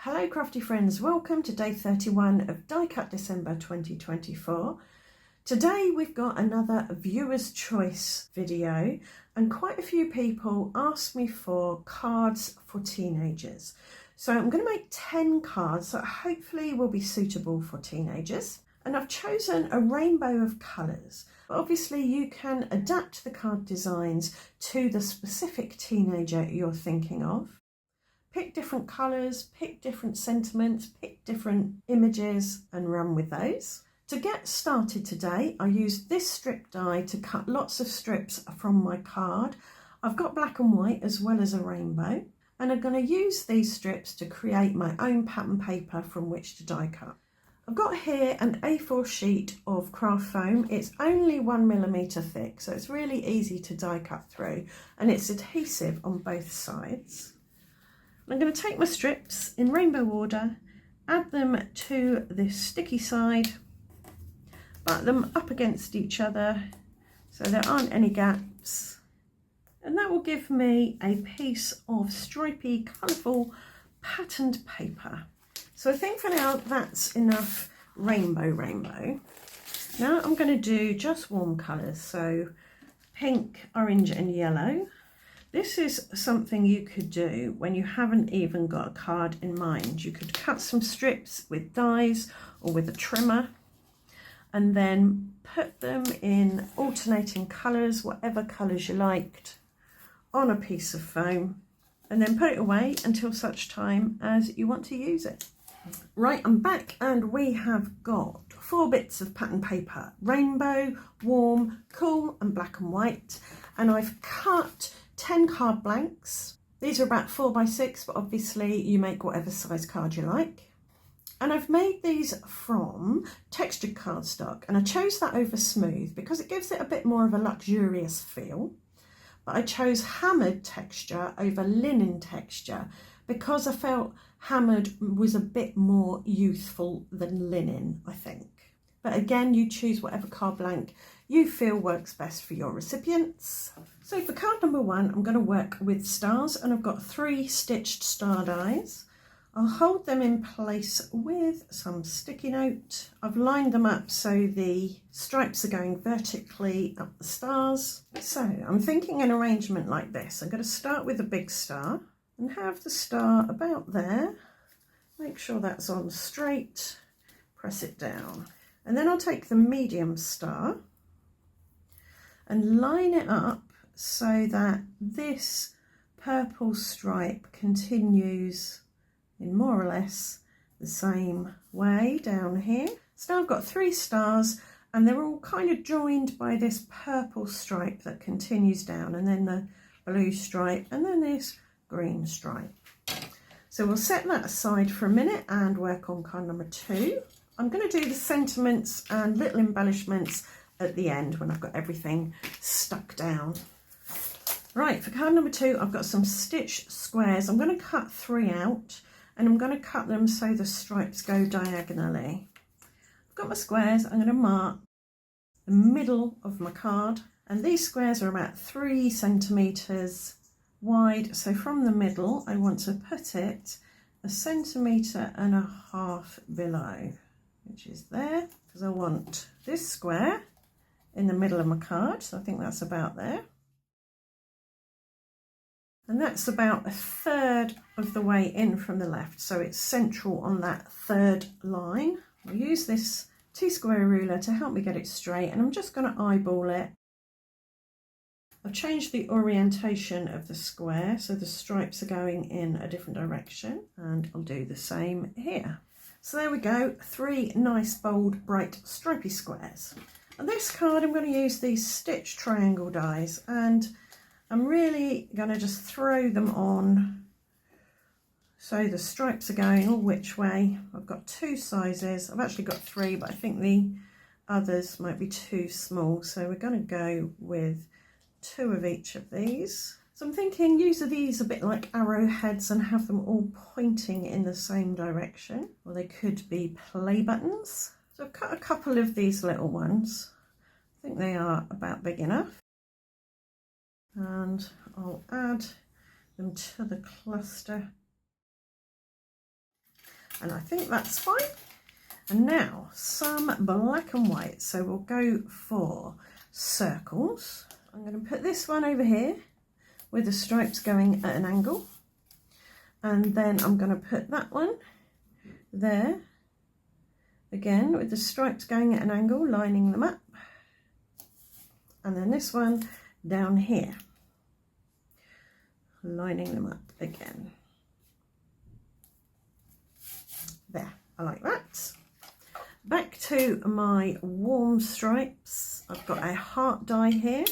Hello crafty friends, welcome to day 31 of Die Cut December 2024. Today we've got another viewer's choice video and quite a few people asked me for cards for teenagers. So I'm going to make 10 cards that hopefully will be suitable for teenagers. And I've chosen a rainbow of colours. Obviously you can adapt the card designs to the specific teenager you're thinking of. Pick different colours, pick different sentiments, pick different images and run with those. To get started today, I used this strip die to cut lots of strips from my card. I've got black and white as well as a rainbow, and I'm going to use these strips to create my own pattern paper from which to die cut. I've got here an A4 sheet of craft foam. It's only 1mm thick, so it's really easy to die cut through, and it's adhesive on both sides. I'm going to take my strips in rainbow order, add them to this sticky side, butt them up against each other so there aren't any gaps, and that will give me a piece of stripy, colourful patterned paper. So I think for now that's enough rainbow. Now I'm going to do just warm colours, so pink, orange and yellow. This is something you could do when you haven't even got a card in mind. You could cut some strips with dies or with a trimmer and then put them in alternating colours, whatever colours you liked, on a piece of foam, and then put it away until such time as you want to use it. Right, I'm back and we have got 4 bits of pattern paper: rainbow, warm, cool and black and white, and I've cut 10 card blanks. These are about 4 by 6, but obviously you make whatever size card you like. And I've made these from textured cardstock, and I chose that over smooth because it gives it a bit more of a luxurious feel. But I chose hammered texture over linen texture because I felt hammered was a bit more youthful than linen, I think. But again, you choose whatever card blank you feel works best for your recipients. So for card number 1, I'm going to work with stars, and I've got 3 stitched star dies. I'll hold them in place with some sticky note. I've lined them up so the stripes are going vertically up the stars. So I'm thinking an arrangement like this. I'm going to start with a big star and have the star about there. Make sure that's on straight, press it down. And then I'll take the medium star and line it up so that this purple stripe continues in more or less the same way down here. So now I've got 3 stars and they're all kind of joined by this purple stripe that continues down, and then the blue stripe, and then this green stripe. So we'll set that aside for a minute and work on card number 2. I'm going to do the sentiments and little embellishments at the end when I've got everything stuck down. Right, for card number 2, I've got some stitch squares. I'm going to cut 3 out, and I'm going to cut them so the stripes go diagonally. I've got my squares. I'm going to mark the middle of my card, and these squares are about 3 centimetres wide. So from the middle, I want to put it 1.5 centimetres below, which is there, because I want this square in the middle of my card. So I think that's about there. And that's about 1/3 of the way in from the left, so it's central on that 3rd line. I'll use this T-square ruler to help me get it straight, and I'm just going to eyeball it. I've changed the orientation of the square so the stripes are going in a different direction, and I'll do the same here. So there we go, 3 nice, bold, bright, stripy squares. On this card I'm going to use these stitch triangle dies, and I'm really going to just throw them on so the stripes are going all which way. I've got 2 sizes. I've actually got 3, but I think the others might be too small, so we're going to go with 2 of each of these. So I'm thinking use these a bit like arrowheads and have them all pointing in the same direction, or they could be play buttons. So I've cut a couple of these little ones. I think they are about big enough. And I'll add them to the cluster. and I think that's fine. And now some black and white, so we'll go for circles. I'm going to put this one over here with the stripes going at an angle, and then I'm going to put that one there again with the stripes going at an angle, lining them up, and then this one down here, lining them up again. There, I like that. Back to my warm stripes. I've got a heart die here,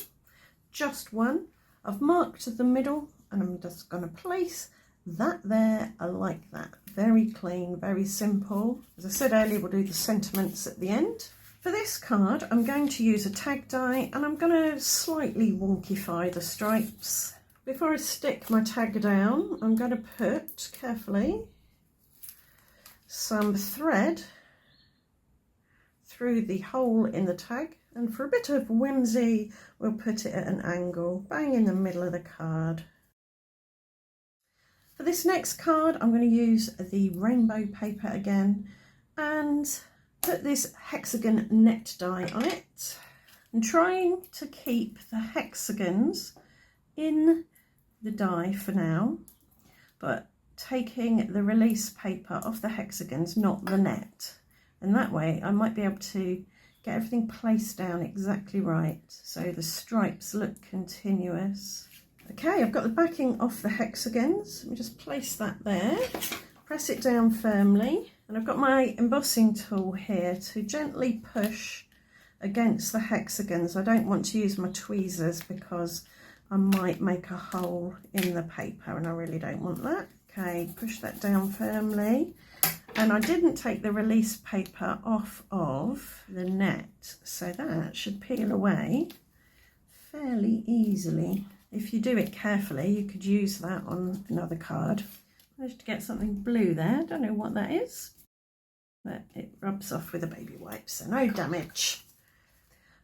just one. I've marked the middle and I'm just going to place that there. I like that. Very clean, very simple. As I said earlier, we'll do the sentiments at the end. For this card, I'm going to use a tag die and I'm going to slightly wonkyfy the stripes. Before I stick my tag down, I'm going to put, carefully, some thread through the hole in the tag, and for a bit of whimsy we'll put it at an angle, bang in the middle of the card. For this next card I'm going to use the rainbow paper again and put this hexagon net die on it. I'm trying to keep the hexagons in the die for now, but taking the release paper off the hexagons, not the net. And that way I might be able to get everything placed down exactly right, so the stripes look continuous. Okay, I've got the backing off the hexagons. Let me just place that there, press it down firmly, and I've got my embossing tool here to gently push against the hexagons. I don't want to use my tweezers because I might make a hole in the paper and I really don't want that. Okay, push that down firmly. And I didn't take the release paper off of the net, so that should peel away fairly easily. If you do it carefully, you could use that on another card. Managed to get something blue there, don't know what that is, but it rubs off with a baby wipe, so no damage.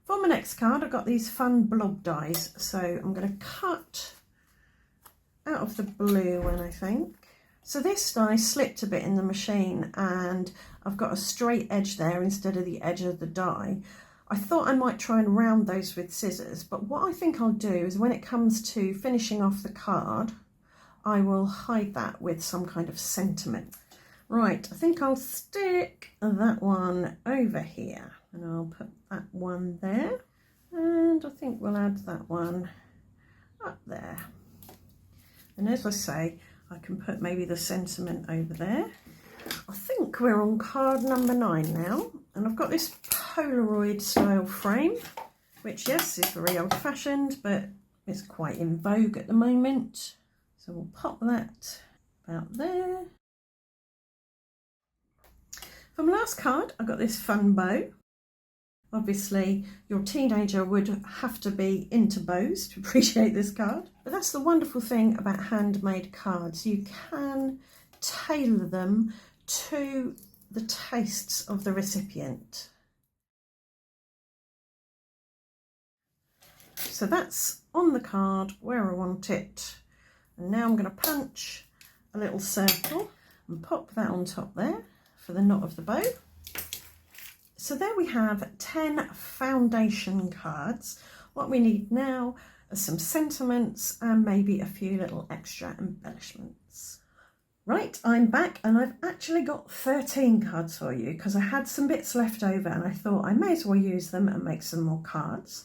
For my next card, I've got these fun blob dies, so I'm going to cut out of the blue one, I think. So this die slipped a bit in the machine and I've got a straight edge there instead of the edge of the die. I thought I might try and round those with scissors, but what I think I'll do is when it comes to finishing off the card, I will hide that with some kind of sentiment. Right, I think I'll stick that one over here and I'll put that one there, and I think we'll add that one up there. And as I say, I can put maybe the sentiment over there. I think we're on card number 9 now, and I've got this Polaroid style frame, which yes is very old fashioned, but it's quite in vogue at the moment. So we'll pop that about there. For my last card, I've got this fun bow. Obviously, your teenager would have to be into bows to appreciate this card. But that's the wonderful thing about handmade cards. You can tailor them to the tastes of the recipient. So that's on the card where I want it. And now I'm going to punch a little circle and pop that on top there for the knot of the bow. So there we have 10 foundation cards. What we need now are some sentiments and maybe a few little extra embellishments. Right, I'm back and I've actually got 13 cards for you because I had some bits left over and I thought I may as well use them and make some more cards.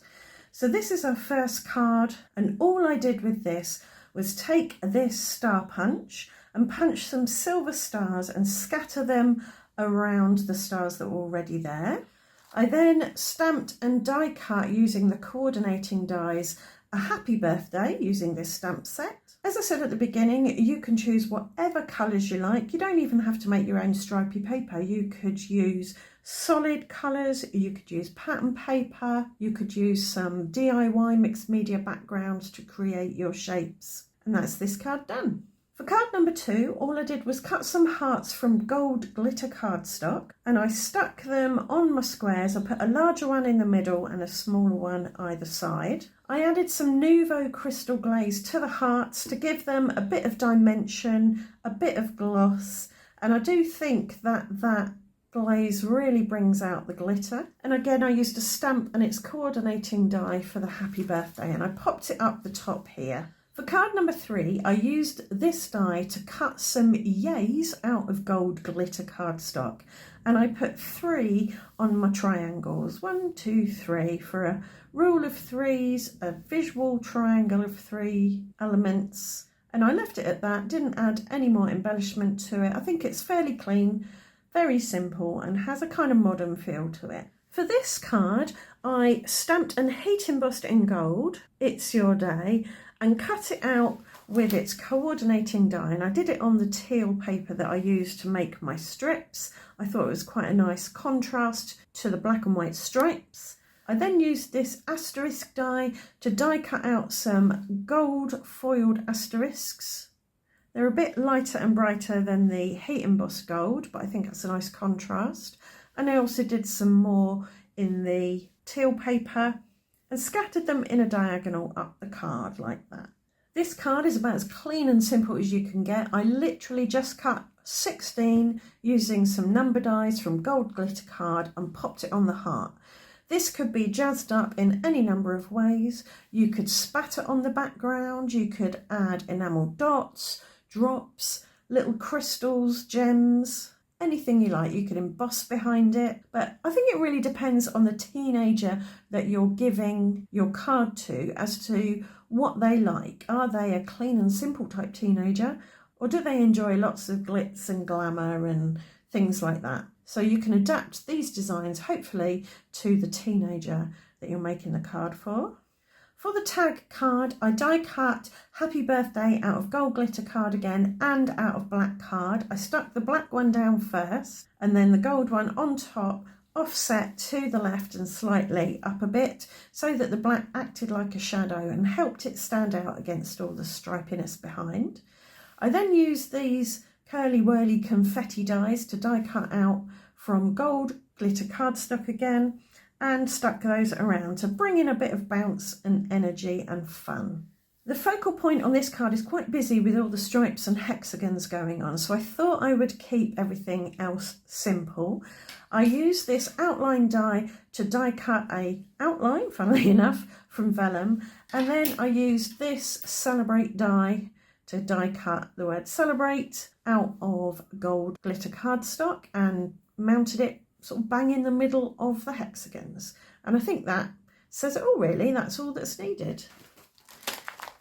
So this is our first card, and all I did with this was take this star punch and punch some silver stars and scatter them around the stars that were already there. I then stamped and die cut using the coordinating dies a happy birthday using this stamp set. As I said at the beginning, you can choose whatever colours you like. You don't even have to make your own stripy paper. You could use solid colours, you could use pattern paper, you could use some DIY mixed media backgrounds to create your shapes. And that's this card done. For card number 2, all I did was cut some hearts from gold glitter cardstock and I stuck them on my squares. I put a larger one in the middle and a smaller one either side. I added some Nouveau crystal glaze to the hearts to give them a bit of dimension, a bit of gloss, And I do think that that glaze really brings out the glitter. And again, I used a stamp and its coordinating die for the happy birthday, and I popped it up the top here. For card number 3, I used this die to cut some yays out of gold glitter cardstock, and I put 3 on my triangles. 1, 2, 3 for a rule of 3s, a visual triangle of 3 elements, and I left it at that, didn't add any more embellishment to it. I think it's fairly clean, very simple, and has a kind of modern feel to it. For this card, I stamped and heat embossed it in gold, It's Your Day, and cut it out with its coordinating die, and I did it on the teal paper that I used to make my strips. I thought it was quite a nice contrast to the black and white stripes. I then used this asterisk die to die cut out some gold foiled asterisks. They're a bit lighter and brighter than the heat embossed gold, but I think that's a nice contrast. And I also did some more in the teal paper and scattered them in a diagonal up the card like that. This card is about as clean and simple as you can get. I literally just cut 16 using some number dies from gold glitter card and popped it on the heart. This could be jazzed up in any number of ways. You could spatter on the background, you could add enamel dots, drops, little crystals, gems, anything you like. You could emboss behind it, but I think it really depends on the teenager that you're giving your card to as to what they like. Are they a clean and simple type teenager, or do they enjoy lots of glitz and glamour and things like that? So you can adapt these designs hopefully to the teenager that you're making the card for. For the tag card, I die cut Happy Birthday out of gold glitter card again and out of black card. I stuck the black one down first and then the gold one on top, offset to the left and slightly up a bit so that the black acted like a shadow and helped it stand out against all the stripiness behind. I then used these curly whirly confetti dies to die cut out from gold glitter cardstock again, and stuck those around to bring in a bit of bounce and energy and fun. The focal point on this card is quite busy with all the stripes and hexagons going on, so I thought I would keep everything else simple. I used this outline die to die cut a outline, funnily enough, from vellum, and then I used this Celebrate die to die cut the word Celebrate out of gold glitter cardstock and mounted it sort of bang in the middle of the hexagons. And I think that says it all really, that's all that's needed.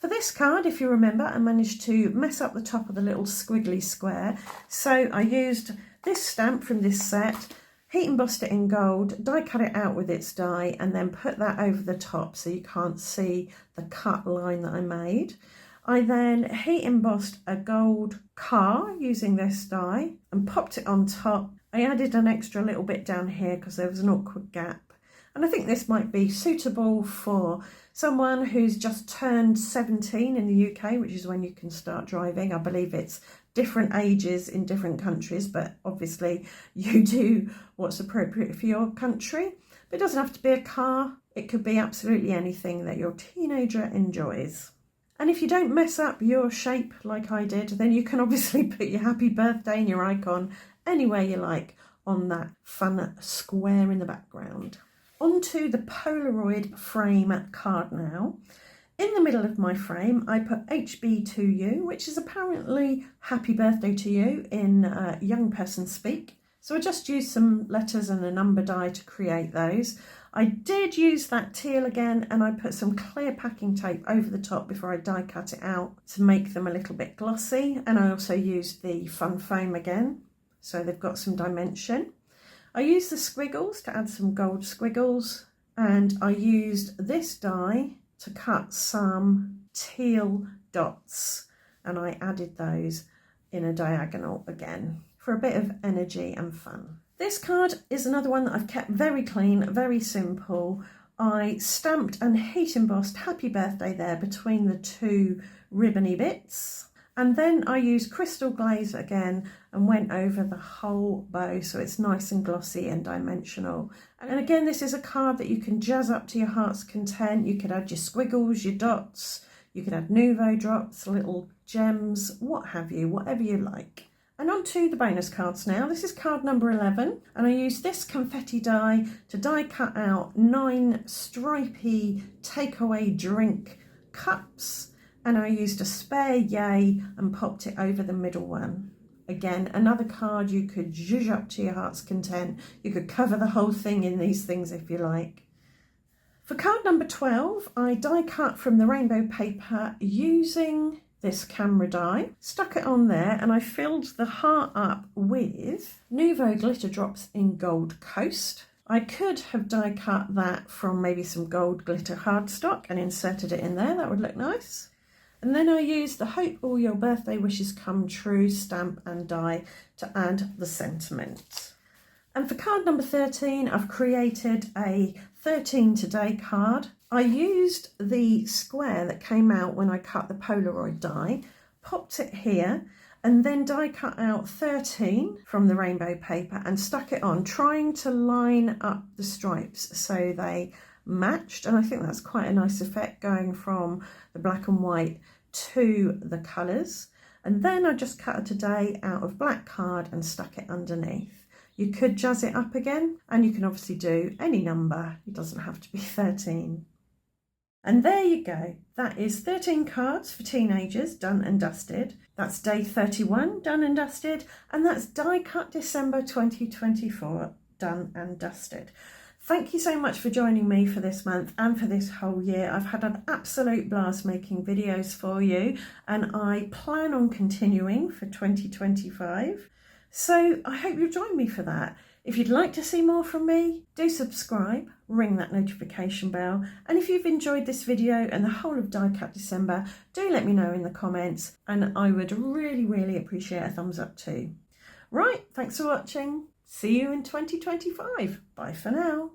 For this card, if you remember, I managed to mess up the top of the little squiggly square. So I used this stamp from this set, heat embossed it in gold, die cut it out with its die, and then put that over the top so you can't see the cut line that I made. I then heat embossed a gold car using this die and popped it on top. I added an extra little bit down here because there was an awkward gap. And I think this might be suitable for someone who's just turned 17 in the UK, which is when you can start driving. I believe it's different ages in different countries, but obviously you do what's appropriate for your country. But it doesn't have to be a car. It could be absolutely anything that your teenager enjoys. And if you don't mess up your shape like I did, then you can obviously put your happy birthday and your icon anywhere you like on that fun square in the background. Onto the Polaroid frame card now. In the middle of my frame, I put HB to you, which is apparently happy birthday to you in young person speak. So I just used some letters and a number die to create those. I did use that teal again, and I put some clear packing tape over the top before I die cut it out to make them a little bit glossy. And I also used the fun foam again, so they've got some dimension. I used the squiggles to add some gold squiggles, and I used this die to cut some teal dots, and I added those in a diagonal again for a bit of energy and fun. This card is another one that I've kept very clean, very simple. I stamped and heat embossed happy birthday there between the two ribbony bits. And then I used crystal glaze again and went over the whole bow so it's nice and glossy and dimensional. And again, this is a card that you can jazz up to your heart's content. You could add your squiggles, your dots, you could add nouveau drops, little gems, what have you, whatever you like. And on to the bonus cards now. This is card number 11, and I used this confetti die to die cut out 9 stripy takeaway drink cups, and I used a spare yay and popped it over the middle one. Again, another card you could zhuzh up to your heart's content. You could cover the whole thing in these things if you like. For card number 12, I die cut from the rainbow paper using this camera die, stuck it on there, and I filled the heart up with Nouveau glitter drops in Gold Coast. I could have die cut that from maybe some gold glitter cardstock and inserted it in there. That would look nice. And then I used the Hope All Your Birthday Wishes Come True stamp and die to add the sentiment. And for card number 13, I've created a 13 today card. I used the square that came out when I cut the Polaroid die, popped it here, and then die cut out 13 from the rainbow paper and stuck it on, trying to line up the stripes so they matched. And I think that's quite a nice effect, going from the black and white to the colours. And then I just cut a today out of black card and stuck it underneath. You could jazz it up again, and you can obviously do any number. It doesn't have to be 13. And there you go. That is 13 cards for teenagers done and dusted. That's day 31 done and dusted, and that's Die Cut December 2024 done and dusted. Thank you so much for joining me for this month and for this whole year. I've had an absolute blast making videos for you, and I plan on continuing for 2025. So I hope you'll join me for that. If you'd like to see more from me, do subscribe, ring that notification bell. And if you've enjoyed this video and the whole of Die Cut December, do let me know in the comments, and I would really appreciate a thumbs up too. Right, thanks for watching. See you in 2025. Bye for now.